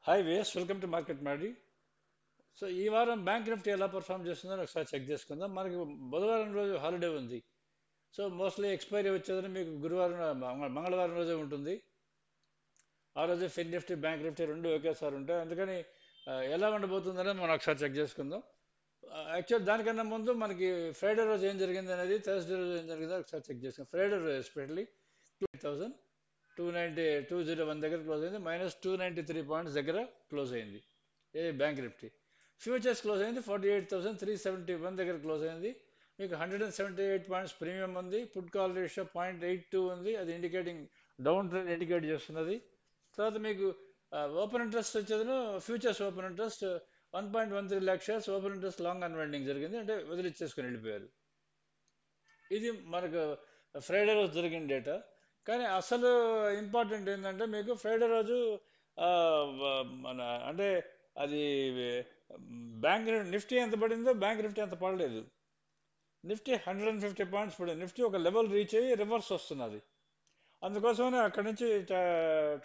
Hi ways welcome to market మాడి. So ఈ వారం బ్యాంక్ నిఫ్టీ ఎలా పర్ఫామ్ చేస్తుందో ఒకసారి చెక్ చేసుకుందాం. మనకి బుధవారం రోజు హాలిడే ఉంది. సో మోస్ట్లీ ఎక్స్పైరీ వచ్చేదని మీకు గురువారం మంగళవారం రోజే ఉంటుంది. ఆ రోజే ఫిన్ నిఫ్టీ బ్యాంక్ నిఫ్టీ రెండు ఒకేసారి ఉంటాయి. అందుకని ఎలా ఉండబోతుందని మనం ఒకసారి చెక్ చేసుకుందాం. యాక్చువల్ దానికన్నా ముందు మనకి ఫ్రైడే రోజు ఏం జరిగింది అనేది, థర్స్డే రోజు ఏం జరిగిందో ఒకసారి చెక్ చేసుకుందాం. ఫ్రైడే రోజు ఎస్పెషల్లీ 2,201 దగ్గర క్లోజ్ అయింది. -293 పాయింట్స్ దగ్గర క్లోజ్ అయింది. ఏ బ్యాంక్ నిఫ్టీ ఫ్యూచర్స్ క్లోజ్ అయింది 48,371 దగ్గర క్లోజ్ అయింది. మీకు 178 పాయింట్స్ ప్రీమియం ఉంది. పుట్ కాల్ రేషియో 0.82 ఉంది. అది ఇండికేటింగ్ డౌన్ ట్రెండ్ ఇండికేట్ చేస్తున్నది. తర్వాత మీకు ఓపెన్ ఇంట్రెస్ట్ వచ్చేది, futures open interest 1.13 lakh shares open interest long unwinding జరిగింది, అంటే వదిలిచ్చేసుకొని వెళ్ళిపోయారు. ఇది మనకు ఫ్రైడే రోజు జరిగిన డేటా. కానీ అసలు ఇంపార్టెంట్ ఏంటంటే మీకు ఫ్రైడే రోజు ఆ, మన అంటే అది బ్యాంక్ నిఫ్టీ ఎంత పడిందో బ్యాంక్ నిఫ్టీ అంత పడలేదు. నిఫ్టీ 150 పాయింట్స్ పడింది. నిఫ్టీ ఒక లెవెల్ రీచ్ అయ్యి రివర్స్ వస్తున్నది. అందుకోసమనే అక్కడి నుంచి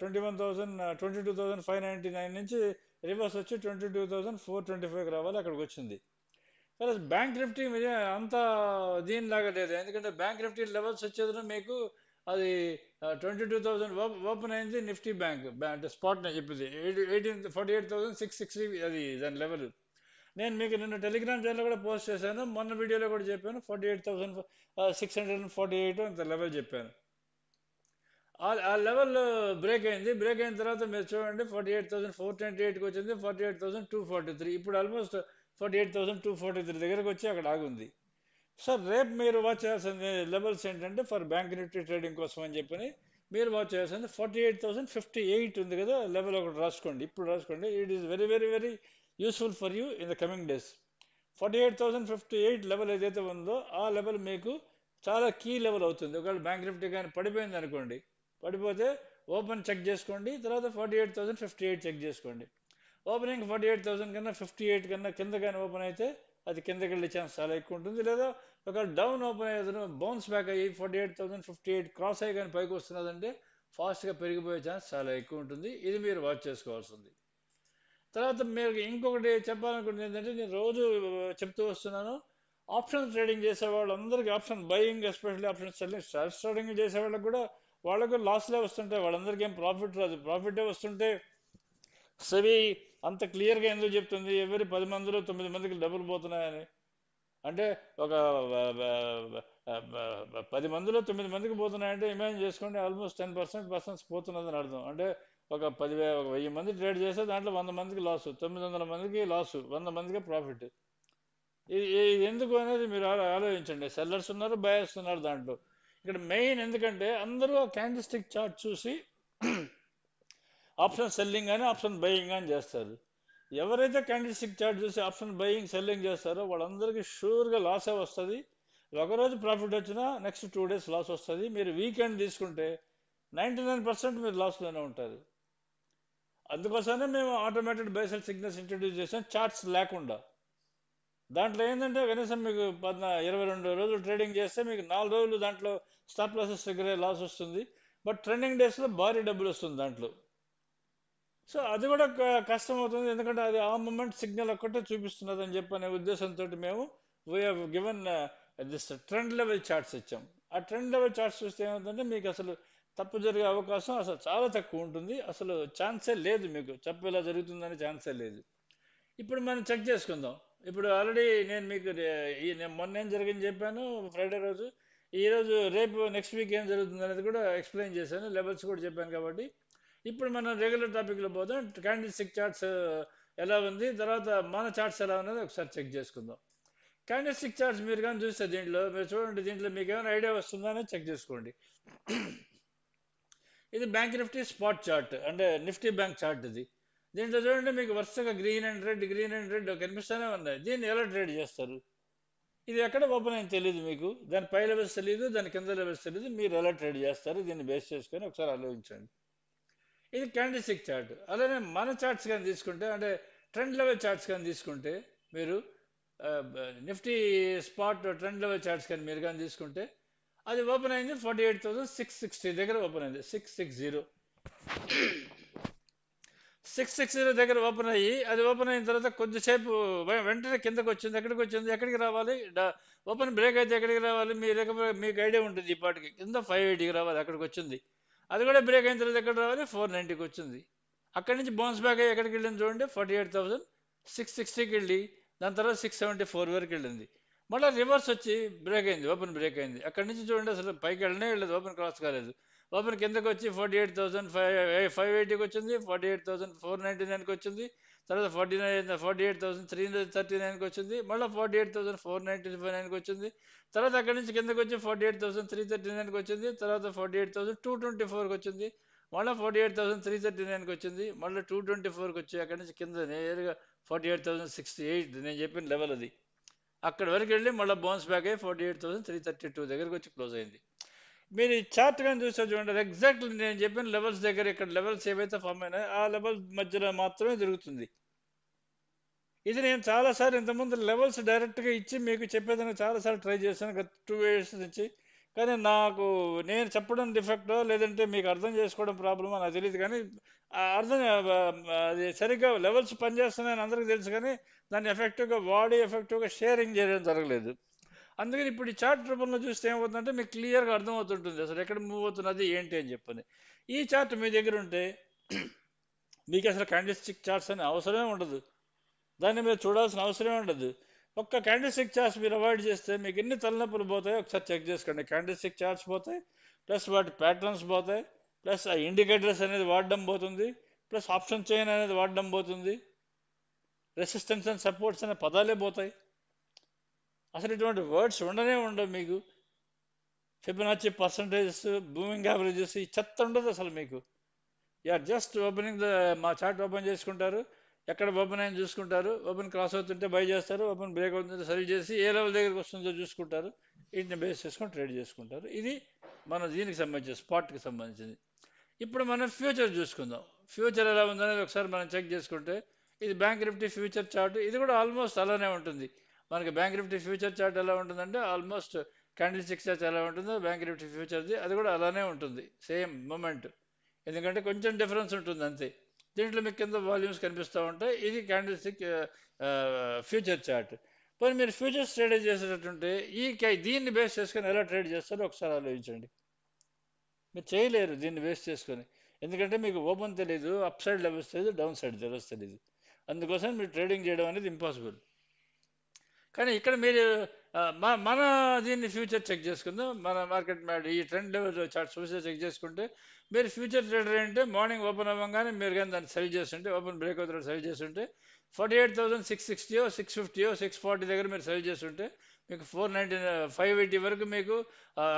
22,599 నుంచి రివర్స్ వచ్చి 22,425 రావాలి, అక్కడికి వచ్చింది. సరే, బ్యాంక్ నిఫ్టీ మీద అంత దీనిలాగా లేదు. ఎందుకంటే బ్యాంక్ నిఫ్టీ లెవెల్స్ వచ్చేది మీకు అది 22,000 ఓపెన్ అయింది. నిఫ్టీ బ్యాంక్ అంటే స్పాట్ నేను చెప్పింది 48,660 అది దాని లెవెల్. నేను మీకు నిన్న టెలిగ్రామ్ ఛానల్ కూడా పోస్ట్ చేశాను, మొన్న వీడియోలో కూడా చెప్పాను. 48,648 అంత లెవెల్ చెప్పాను. ఆ లెవెల్ బ్రేక్ అయింది. బ్రేక్ అయిన తర్వాత మీరు చూడండి 48,428కి వచ్చింది, 48,243. ఇప్పుడు ఆల్మోస్ట్ 48,243 దగ్గరకు వచ్చి అక్కడ ఆగుంది. సార్, రేపు మీరు వాచ్ చేయాల్సింది లెవెల్స్ ఏంటంటే ఫర్ బ్యాంక్ నిఫ్టీ ట్రేడింగ్ కోసం అని చెప్పని మీరు వాచ్ చేయాల్సింది 48,058 ఉంది కదా లెవెల్, ఒకటి రాసుకోండి. ఇప్పుడు రాసుకోండి. It is very very very useful for you in the coming days. 48,058 level ఏదైతే ఉందో ఆ లెవెల్ మీకు చాలా కీ లెవెల్ అవుతుంది. ఒకవేళ బ్యాంక్ నిఫ్టీ కానీ పడిపోయింది అనుకోండి, పడిపోతే ఓపెన్ చెక్ చేసుకోండి, తర్వాత 48,058 చెక్ చేసుకోండి. ఓపెనింగ్ 48,000 కన్నా 58 కన్నా కింద కానీ ఓపెన్ అయితే అది కిందకి వెళ్ళే ఛాన్స్ చాలా ఎక్కువ ఉంటుంది. లేదా ఒక డౌన్ ఓపెన్ అయ్యేది బౌన్స్ బ్యాక్ అయ్యి 48,058 క్రాస్ అయ్యి కానీ పైకి వస్తున్నదంటే ఫాస్ట్గా పెరిగిపోయే ఛాన్స్ చాలా ఎక్కువ ఉంటుంది. ఇది మీరు వాచ్ చేసుకోవాల్సింది. తర్వాత మీరు ఇంకొకటి చెప్పాలనుకుంటుంది ఏంటంటే, నేను రోజు చెప్తూ వస్తున్నాను, ఆప్షన్ ట్రేడింగ్ చేసే వాళ్ళందరికీ, option buying especially option selling starting చేసే వాళ్ళకి కూడా వాళ్ళకు లాస్లే వస్తుంటాయి. వాళ్ళందరికీ ఏం ప్రాఫిట్ రాదు. ప్రాఫిటే వస్తుంటే సెబీ అంత క్లియర్గా ఎందుకు చెప్తుంది ఎవరి 10 మందిలో 9 మందికి డబ్బులు పోతున్నాయని? అంటే ఒక 10 మందిలో 9 మందికి పోతున్నాయంటే ఇమాజిన్ చేసుకోండి, ఆల్మోస్ట్ 10% పర్సన్స్ పోతున్నదని అర్థం. అంటే ఒక 1000 మంది ట్రేడ్ చేస్తే దాంట్లో 100 మందికి లాసు, 900 మందికి లాసు, 100 మందికి ప్రాఫిట్. ఇది ఎందుకు అనేది మీరు ఆలోచించండి. సెల్లర్స్ ఉన్నారు, బయర్స్ ఉన్నారు దాంట్లో. ఇక్కడ మెయిన్ ఎందుకంటే అందరూ ఆ క్యాండిల్ స్టిక్ చార్ట్ చూసి ఆప్షన్ సెల్లింగ్ అని ఆప్షన్ బయింగ్ అని చేస్తారు. ఎవరైతే క్యాండిల్ స్టిక్ చార్ట్ చూసి ఆప్షన్ బయింగ్ సెల్లింగ్ చేస్తారో వాళ్ళందరికీ షూర్గా లాసే వస్తుంది. ఒకరోజు ప్రాఫిట్ వచ్చినా నెక్స్ట్ 2 days లాస్ వస్తుంది. మీరు వీకెండ్ తీసుకుంటే 99% మీరు లాస్లోనే ఉంటారు. అందుకోసమే మేము ఆటోమేటెడ్ బైసెల్ సిగ్నల్స్ ఇంట్రడ్యూస్ చేసాం, చార్ట్స్ లేకుండా. దాంట్లో ఏంటంటే కనీసం మీకు 22 రోజులు ట్రేడింగ్ చేస్తే మీకు 4 రోజులు దాంట్లో స్టాప్ లాసెస్ దగ్గర లాస్ వస్తుంది. బట్ ట్రెండింగ్ డేస్లో భారీ డబ్బులు వస్తుంది దాంట్లో. సో అది కూడా కష్టం అవుతుంది, ఎందుకంటే అది ఆ మూమెంట్ సిగ్నల్ ఒక్కటే చూపిస్తున్నది అని చెప్పనే ఉద్దేశంతో మేము we given this trend level charts ఇచ్చాం. ఆ ట్రెండ్ లెవెల్ చార్ట్స్ చూస్తే ఏమవుతుందంటే మీకు అసలు తప్పు జరిగే అవకాశం అసలు చాలా తక్కువ ఉంటుంది. అసలు ఛాన్సే లేదు, మీకు తప్పు ఇలా జరుగుతుందని ఛాన్సే లేదు. ఇప్పుడు మనం చెక్ చేసుకుందాం. ఇప్పుడు ఆల్రెడీ నేను మీకు నేను మొన్న ఏం జరిగింది చెప్పాను ఫ్రైడే రోజు. ఈరోజు రేపు నెక్స్ట్ వీక్ ఏం జరుగుతుంది అనేది కూడా ఎక్స్ప్లెయిన్ చేశాను, లెవెల్స్ కూడా చెప్పాను. కాబట్టి ఇప్పుడు మనం రెగ్యులర్ టాపిక్లో పోదాం. క్యాండిల్ స్టిక్ చార్ట్స్ ఎలా ఉంది, తర్వాత మన చార్ట్స్ ఎలా ఉన్నది ఒకసారి చెక్ చేసుకుందాం. క్యాండిల్ స్టిక్ చార్ట్స్ మీరు కానీ చూస్తే దీంట్లో మీరు చూడండి, దీంట్లో మీకు ఏమైనా ఐడియా వస్తుందా అని చెక్ చేసుకోండి. ఇది బ్యాంక్ నిఫ్టీ స్పాట్ చార్ట్, అంటే నిఫ్టీ బ్యాంక్ చార్ట్ ఇది. దీంట్లో చూడండి మీకు వరుసగా గ్రీన్ అండ్ రెడ్ కనిపిస్తూనే ఉన్నాయి. దీన్ని ఎలా ట్రేడ్ చేస్తారు? ఇది ఎక్కడ ఓపెన్ అయింది తెలియదు మీకు, దాని పై లెవెల్స్ తెలియదు, దాని కింద లెవెల్స్ తెలియదు. మీరు ఎలా ట్రేడ్ చేస్తారు దీన్ని బేస్ చేసుకొని ఒకసారి ఆలోచించండి. ఇది క్యాండిల్ స్టిక్ చార్ట్. అలానే మన చార్ట్స్ కానీ తీసుకుంటే, అంటే ట్రెండ్ లెవెల్ చార్ట్స్ కానీ తీసుకుంటే మీరు Nifty spot trend level charts కానీ మీరు కానీ తీసుకుంటే అది ఓపెన్ అయింది 48,660 దగ్గర ఓపెన్ అయింది, 660. 660 దగ్గర ఓపెన్ అయ్యి అది ఓపెన్ అయిన తర్వాత కొద్దిసేపు వెంటనే కిందకి వచ్చింది. ఎక్కడికి వచ్చింది? ఎక్కడికి రావాలి? ఓపెన్ బ్రేక్ అయితే ఎక్కడికి రావాలి? మీకు ఐడియా ఉంటుంది ఈ పాటికి. కింద 580కి రావాలి, అక్కడికి వచ్చింది. అది కూడా బ్రేక్ అయిన తర్వాత ఎక్కడ రావాలి? 490కి వచ్చింది. అక్కడి నుంచి బౌన్స్ బ్యాక్ అయ్యి ఎక్కడికి వెళ్ళింది చూడండి, 48,660కి వెళ్ళి దాని తర్వాత 674 వరకు వెళ్ళింది. మళ్ళీ రివర్స్ వచ్చి బ్రేక్ అయింది, ఓపెన్ బ్రేక్ అయింది. అక్కడి నుంచి చూడండి అసలు పైకి వెళ్ళనే వెళ్ళలేదు, ఓపెన్ క్రాస్ కాలేదు. ఓపెన్ కిందకి వచ్చి 48,580కి వచ్చింది, 48,499కి వచ్చింది, తర్వాత 48,339కి వచ్చింది, మళ్ళీ 48,495కి వచ్చింది. తర్వాత అక్కడి నుంచి కిందకి వచ్చి 48,339కి వచ్చింది, తర్వాత 48,224కి వచ్చింది, మళ్ళీ 48,339కి వచ్చింది, మళ్ళీ 224కి వచ్చి అక్కడి నుంచి కింద నేరుగా 48,068 నేను చెప్పిన లెవెల్ అది. అక్కడి వరకు వెళ్ళి మళ్ళీ బౌన్స్ బ్యాక్ అయ్యి 48,332 దగ్గరికి వచ్చి క్లోజ్ అయింది. మీరు ఈ చార్ట్ కానీ చూస్తే చూడండి, ఎగ్జాక్ట్లీ నేను చెప్పిన లెవెల్స్ దగ్గర ఇక్కడ లెవెల్స్ ఏవైతే ఫామ్ అయినాయో ఆ లెవెల్ మధ్యలో మాత్రమే జరుగుతుంది. ఇది నేను చాలాసార్లు ఇంతకుముందు లెవెల్స్ డైరెక్ట్గా ఇచ్చి మీకు చెప్పేదానికి చాలాసార్లు ట్రై చేశాను గత 2 years నుంచి. కానీ నేను చెప్పడం డిఫెక్టో లేదంటే మీకు అర్థం చేసుకోవడం ప్రాబ్లమో నాకు తెలియదు. కానీ అది సరిగ్గా లెవెల్స్ పనిచేస్తున్నాయని అందరికీ తెలుసు, కానీ దాన్ని ఎఫెక్టివ్గా షేరింగ్ చేయడం జరగలేదు. అందుకని ఇప్పుడు ఈ చార్ట్ రూపంలో చూస్తే ఏమవుతుందంటే మీకు క్లియర్గా అర్థమవుతుంటుంది అసలు ఎక్కడ మూవ్ అవుతున్నది ఏంటి అని చెప్పని. ఈ చార్ట్ మీ దగ్గర ఉంటే మీకు అసలు క్యాండిల్ స్టిక్ చార్ట్స్ అని అవసరమే ఉండదు, దాన్ని మీరు చూడాల్సిన అవసరమే ఉండదు. ఒక్క క్యాండిల్ స్టిక్ చార్ట్స్ మీరు అవాయిడ్ చేస్తే మీకు ఎన్ని తలనొప్పులు పోతాయో ఒకసారి చెక్ చేసుకోండి. క్యాండిల్ స్టిక్ చార్ట్స్ పోతాయి, ప్లస్ వాటి ప్యాటర్న్స్ పోతాయి, ప్లస్ ఆ ఇండికేటర్స్ అనేది వాడడం పోతుంది, ప్లస్ ఆప్షన్ చైన్ అనేది వాడడం పోతుంది, రెసిస్టెన్స్ అండ్ సపోర్ట్స్ అనే పదాలే పోతాయి. అసలు ఇటువంటి వర్డ్స్ ఉండనే ఉండవు మీకు. ఫిబొనాచి పర్సంటేజెస్, మూవింగ్ యావరేజెస్, ఈ చెత్త ఉండదు అసలు మీకు. ఆర్ జస్ట్ ఓపెనింగ్ మా చార్ట్ ఓపెన్ చేసుకుంటారు, ఎక్కడ ఓపెన్ అయినా చూసుకుంటారు, ఓపెన్ క్రాస్ అవుతుంటే బై చేస్తారు, ఓపెన్ బ్రేక్ అవుతుంటే సెల్ చేసి ఏ లెవెల్ దగ్గరికి వస్తుందో చూసుకుంటారు, వీటిని బేస్ చేసుకొని ట్రేడ్ చేసుకుంటారు. ఇది మన దీనికి సంబంధించి స్పాట్కి సంబంధించింది. ఇప్పుడు మనం ఫ్యూచర్ చూసుకుందాం. ఫ్యూచర్ ఎలా ఉందనేది ఒకసారి మనం చెక్ చేసుకుంటే, ఇది బ్యాంక్ నిఫ్టీ ఫ్యూచర్ చార్ట్. ఇది కూడా ఆల్మోస్ట్ అలానే ఉంటుంది. మనకి బ్యాంక్ నిఫ్టీ ఫ్యూచర్ చార్ట్ ఎలా ఉంటుందంటే ఆల్మోస్ట్ క్యాండిల్ స్టిక్ చార్ట్ ఎలా ఉంటుందో బ్యాంక్ నిఫ్టీ ఫ్యూచర్ది అది కూడా అలానే ఉంటుంది, సేమ్ మూమెంట్. ఎందుకంటే కొంచెం డిఫరెన్స్ ఉంటుంది అంతే. దీంట్లో మీకు కింద వాల్యూమ్స్ కనిపిస్తూ ఉంటాయి. ఇది క్యాండిల్ స్టిక్ ఫ్యూచర్ చార్ట్. పోనీ మీరు ఫ్యూచర్స్ ట్రేడ్ చేసేటట్టుంటే దీన్ని బేస్ చేసుకొని ఎలా ట్రేడ్ చేస్తారో ఒకసారి ఆలోచించండి. మీరు చేయలేరు దీన్ని బేస్ చేసుకొని, ఎందుకంటే మీకు ఓపెన్ తెలియదు, అప్ సైడ్ లెవెల్స్ తెలియదు, డౌన్ సైడ్ లెవెల్స్ తెలియదు. అందుకోసం మీరు ట్రేడింగ్ చేయడం అనేది ఇంపాసిబుల్. కానీ ఇక్కడ మీరు మన దీన్ని ఫ్యూచర్ చెక్ చేసుకుందాం. మన మార్కెట్ మ్యాడ్ ఈ trend level charts future check చేసుకుంటే, మీరు ఫ్యూచర్ ట్రేడర్ అంటే మార్నింగ్ ఓపెన్ అవ్వగానే మీరు కానీ దాన్ని సెల్ చేస్తుంటే, ఓపెన్ బ్రేక్ అవుతుంది సెల్ చేస్తుంటే 48,660 650 640 దగ్గర మీరు సెల్ చేస్తుంటే మీకు 580 వరకు మీకు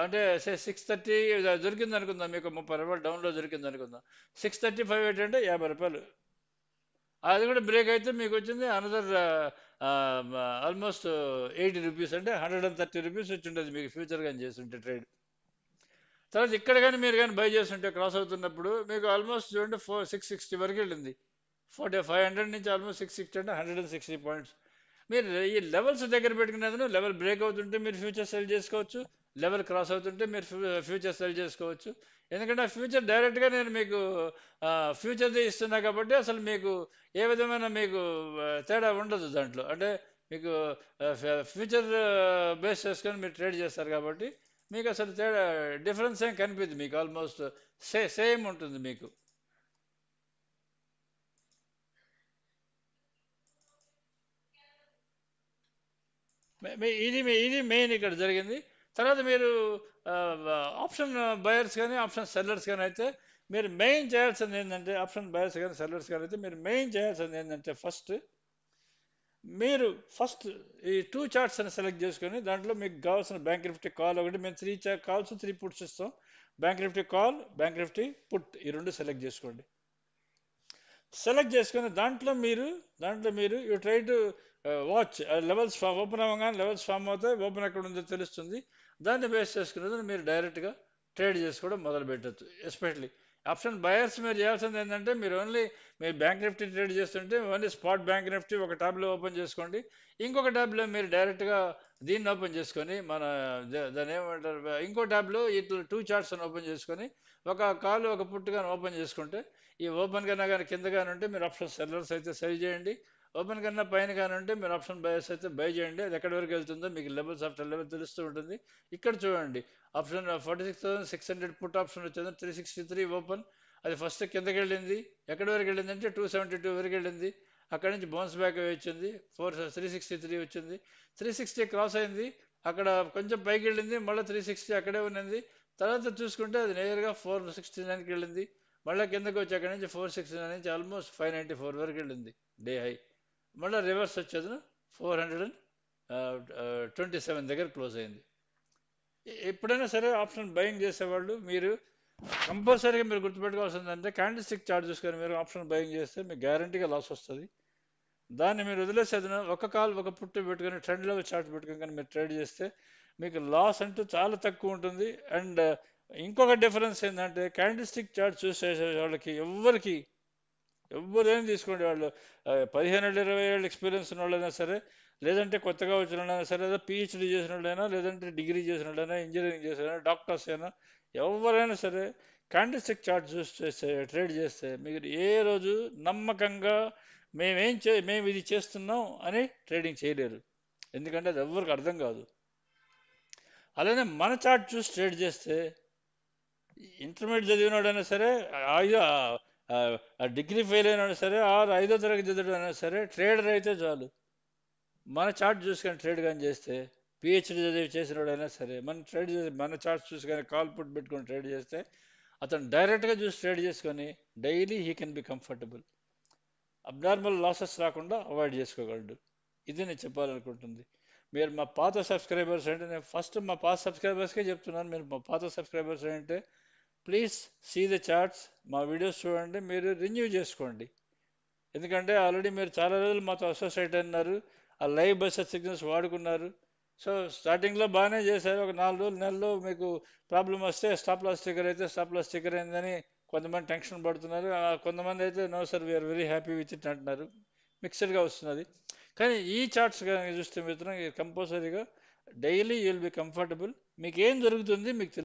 అంటే 630 దొరికింది అనుకుందాం, మీకు 30 రూపాయలు డౌన్లో దొరికింది అనుకుందాం. 630 580 అంటే 50 రూపాయలు. అది కూడా బ్రేక్ అయితే మీకు వచ్చింది అనదర్ ఆల్మోస్ట్ 80 రూపీస్, అంటే 130 రూపీస్ వచ్చి ఉంటుంది మీకు ఫ్యూచర్ కానీ చేస్తుంటే ట్రేడ్. తర్వాత ఇక్కడ కానీ మీరు కానీ బై చేస్తుంటే క్రాస్ అవుతున్నప్పుడు మీకు ఆల్మోస్ట్ చూడండి 660 వరకు వెళ్ళింది. 500 నుంచి ఆల్మోస్ట్ 660 అంటే 160 పాయింట్స్. మీరు ఈ లెవెల్స్ దగ్గర పెట్టుకునేది, లెవెల్ బ్రేక్ అవుతుంటే మీరు ఫ్యూచర్ సెల్ చేసుకోవచ్చు, లెవెల్ క్రాస్ అవుతుంటే మీరు ఫ్యూచర్ సెల్ చేసుకోవచ్చు. ఎందుకంటే ఆ ఫ్యూచర్ డైరెక్ట్గా నేను మీకు ఫ్యూచర్ది ఇస్తున్నా కాబట్టి అసలు మీకు ఏ విధమైన మీకు తేడా ఉండదు దాంట్లో. అంటే మీకు ఫ్యూచర్ బేస్ చేసుకొని మీరు ట్రేడ్ చేస్తారు కాబట్టి మీకు అసలు తేడా డిఫరెన్స్ ఏం కనిపిస్తుంది, మీకు ఆల్మోస్ట్ సేమ్ ఉంటుంది మీకు. ఇది మెయిన్ ఇక్కడ జరిగింది. తర్వాత మీరు ఆప్షన్ బయర్స్ కానీ ఆప్షన్ సెల్లర్స్ కానీ అయితే మీరు మెయిన్ చేయాల్సింది ఏంటంటే, ఆప్షన్ బయర్స్ కానీ సెల్లర్స్ కానీ అయితే మీరు మెయిన్ చేయాల్సింది ఏంటంటే, మీరు ఫస్ట్ ఈ 2 చార్ట్స్ అని సెలెక్ట్ చేసుకొని దాంట్లో మీకు కావాల్సిన బ్యాంక్ నిఫ్టీ కాల్ ఒకటి, మేము 3 కాల్స్ 3 పుట్స్ ఇస్తాం. Bank Nifty call, bank Nifty put, ఈ రెండు సెలెక్ట్ చేసుకోండి. సెలెక్ట్ చేసుకుని దాంట్లో మీరు you try to watch levels open అవ్వగానే లెవెల్స్ ఫామ్ అవుతాయి, ఓపెన్ ఎక్కడ ఉందో తెలుస్తుంది. దాన్ని బేస్ చేసుకునేది మీరు డైరెక్ట్గా ట్రేడ్ చేసుకోవడం మొదలు పెట్టచ్చు. ఎస్పెషల్లీ ఆప్షన్ బయర్స్ మీరు చేయాల్సింది ఏంటంటే, మీరు బ్యాంక్ నిఫ్టీ ట్రేడ్ చేస్తుంటే ఓన్లీ స్పాట్ బ్యాంక్ నిఫ్టీ ఒక ట్యాబ్లో ఓపెన్ చేసుకోండి. ఇంకొక ట్యాబ్లో మీరు డైరెక్ట్గా దీన్ని ఓపెన్ చేసుకొని దాన్ని ఏమంటారు, ఇంకో ట్యాబ్లో ఇట్లా 2 చార్ట్స్ అని ఓపెన్ చేసుకొని ఒక కాల్ ఒక పుట్టుగా ఓపెన్ చేసుకుంటే ఈ ఓపెన్ కన్నా కానీ కింద కానీ ఉంటే మీరు ఆప్షన్ సెల్లర్స్ అయితే సెల్ చేయండి. ఓపెన్ కన్నా పైన కానీ ఉంటే మీరు ఆప్షన్ బయర్స్ అయితే బై చేయండి. అది ఎక్కడి వరకు వెళ్తుందో మీకు లెవెల్స్ ఆఫ్టర్ లెవెల్ తెలుస్తూ ఉంటుంది. ఇక్కడ చూడండి, ఆప్షన్ 46,600 పుట్ ఆప్షన్ వచ్చింది, 363 ఓపెన్. అది ఫస్ట్ కిందకి వెళ్ళింది. ఎక్కడి వరకు వెళ్ళింది అంటే 272 వరకు వెళ్ళింది. అక్కడ నుంచి బౌన్స్ బ్యాక్ వచ్చింది, 363 వచ్చింది. 360 క్రాస్ అయింది. అక్కడ కొంచెం పైకి వెళ్ళింది, మళ్ళీ 360 అక్కడే ఉన్నది. తర్వాత చూసుకుంటే అది నేరుగా 469కి వెళ్ళింది. మళ్ళీ కిందకి వచ్చి అక్కడ నుంచి 469 నుంచి ఆల్మోస్ట్ 594 వరకు వెళ్ళింది డే హై. మళ్ళీ రివర్స్ వచ్చేది 427 దగ్గర క్లోజ్ అయింది. ఎప్పుడైనా సరే ఆప్షన్ బయింగ్ చేసేవాళ్ళు మీరు కంపల్సరీగా మీరు గుర్తుపెట్టుకోవాల్సిందంటే క్యాండిల్ స్టిక్ చార్ట్ చూసుకొని మీరు ఆప్షన్ బయింగ్ చేస్తే మీకు గ్యారంటీగా లాస్ వస్తుంది. దాన్ని మీరు వదిలేసేది ఒక కాల్ ఒక పుట్టు పెట్టుకొని ట్రెండ్ లెవెల్ చార్ట్ పెట్టుకొని కానీ మీరు ట్రేడ్ చేస్తే మీకు లాస్ అంటూ చాలా తక్కువ ఉంటుంది. అండ్ ఇంకొక డిఫరెన్స్ ఏంటంటే క్యాండిల్ స్టిక్ చార్ట్ చూసే వాళ్ళకి ఎవరైనా తీసుకోండి, వాళ్ళు 15 ఏళ్ళు 20 ఏళ్ళు ఎక్స్పీరియన్స్ ఉన్న వాళ్ళైనా సరే, లేదంటే కొత్తగా వచ్చిన వాళ్ళైనా సరే, లేదా పిహెచ్డీ చేసిన వాళ్ళైనా, లేదంటే డిగ్రీ చేసిన వాళ్ళైనా, ఇంజనీరింగ్ చేసిన డాక్టర్స్ అయినా, ఎవరైనా సరే క్యాండిల్ స్టిక్ చార్ట్ చూసి చేస్తే ట్రేడ్ చేస్తే మీరు ఏ రోజు నమ్మకంగా మేము ఇది చేస్తున్నాం అని ట్రేడింగ్ చేయలేరు. ఎందుకంటే అది ఎవరికి అర్థం కాదు. అలానే మన చార్ట్ చూసి ట్రేడ్ చేస్తే ఇంటర్మీడియట్ చదివినాడైనా సరే, డిగ్రీ ఫెయిల్ అయినా సరే, 5వ తరగతి చదివినా సరే, ట్రేడర్ అయితే చాలు. మన చార్ట్ చూసుకొని ట్రేడ్ కానీ చేస్తే, పిహెచ్డి చదివి చేసిన వాడైనా సరే, మన చార్ట్ చూసి కానీ కాల్ పుట్ పెట్టుకొని ట్రేడ్ చేస్తే అతను డైరెక్ట్గా చూసి ట్రేడ్ చేసుకొని daily he can be comfortable. Abnormal losses రాకుండా అవాయిడ్ చేసుకోగలడు. ఇది నేను చెప్పాలనుకుంటుంది. మీరు మా పాత సబ్స్క్రైబర్స్ అంటే, నేను ఫస్ట్ మా పాత సబ్స్క్రైబర్స్కే చెప్తున్నాను, మీరు మా పాత సబ్స్క్రైబర్స్ అంటే ప్లీజ్ సీ ద చార్ట్స్, మా వీడియోస్ చూడండి, మీరు రిన్యూ చేసుకోండి. ఎందుకంటే ఆల్రెడీ మీరు చాలా రోజులు మాతో అసోసియేట్ అయినారు, ఆ లైవ్ బస్సెస్ సిగ్నల్స్ వాడుకున్నారు. సో స్టార్టింగ్లో బాగానే చేశారు. ఒక 4 రోజులు నెలలో మీకు ప్రాబ్లం వస్తే స్టాప్ లాస్ స్టిక్కర్ అయితే స్టాప్ లాస్ స్టిక్కర్ అయిందని కొంతమంది టెన్షన్ పడుతున్నారు. కొంతమంది అయితే no sir we are very happy with అంటున్నారు. మిక్స్డ్గా వస్తున్నది. కానీ ఈ చార్ట్స్ కానీ చూస్తే మిత్రం కంపల్సరీగా daily you will be comfortable. మీకు ఏం జరుగుతుంది మీకు